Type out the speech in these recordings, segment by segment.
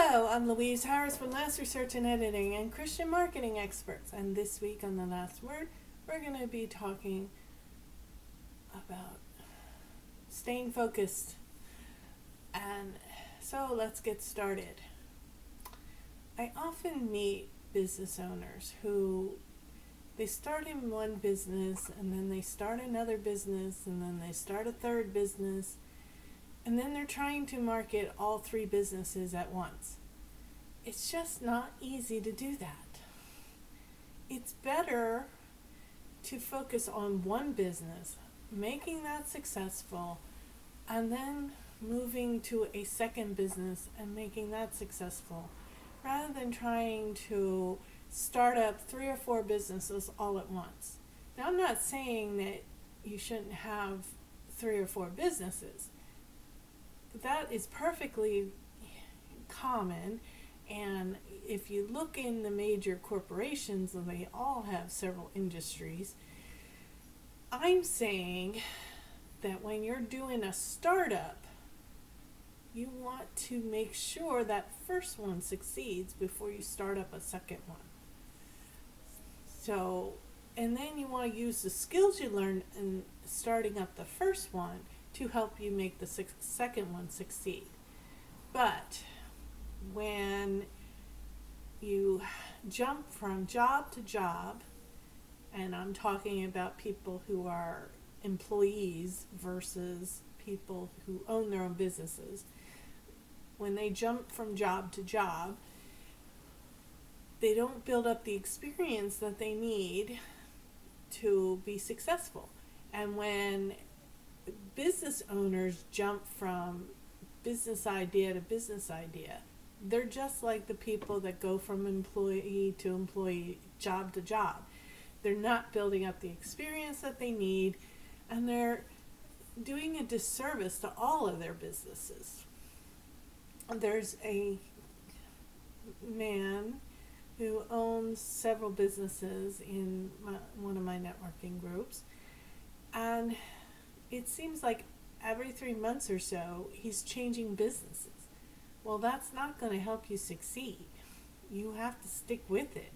Hello, I'm Louise Harris from Last Research and Editing and Christian Marketing Experts. And this week on The Last Word, we're going to be talking about staying focused. And so let's get started. I often meet business owners who they start in one business and then they start another business and then they start a third business. And then they're trying to market all three businesses at once. It's just not easy to do that. It's better to focus on one business, making that successful, and then moving to a second business and making that successful, rather than trying to start up 3 or 4 businesses all at once. Now, I'm not saying that you shouldn't have 3 or 4 businesses. That is perfectly common, and if you look in the major corporations, they all have several industries. I'm saying that when you're doing a startup, you want to make sure that first one succeeds before you start up a second one. So, and then you want to use the skills you learned in starting up the first one to help you make the second one succeed. But when you jump from job to job, and I'm talking about people who are employees versus people who own their own businesses, when they jump from job to job, they don't build up the experience that they need to be successful. And when business owners jump from business idea to business idea, they're just like the people that go from employee to employee, job to job. They're not building up the experience that they need, and they're doing a disservice to all of their businesses. There's a man who owns several businesses in one of my networking groups, and it seems like every 3 months or so, he's changing businesses. Well, that's not going to help you succeed. You have to stick with it.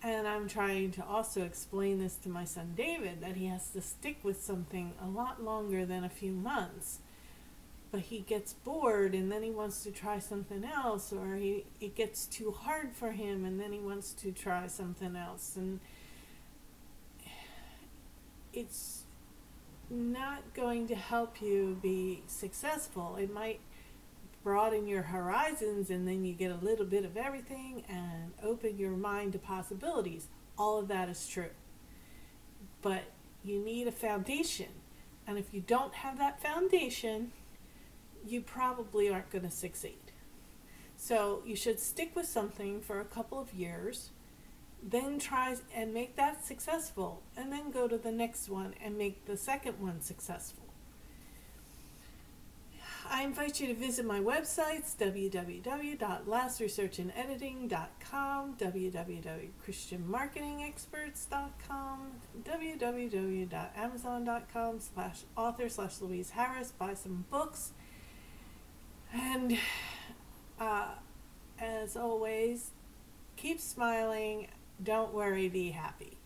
And I'm trying to also explain this to my son David, that he has to stick with something a lot longer than a few months. But he gets bored and then he wants to try something else, or it gets too hard for him and then he wants to try something else. And it's not going to help you be successful. It might broaden your horizons and then you get a little bit of everything and open your mind to possibilities. All of that is true. But you need a foundation. And if you don't have that foundation, you probably aren't going to succeed. So you should stick with something for a couple of years, then try and make that successful, and then go to the next one and make the second one successful. I invite you to visit my websites, www.lastresearchandediting.com, www.christianmarketingexperts.com, www.amazon.com/author/Louise Harris. Buy some books. And as always, keep smiling. Don't worry, be happy.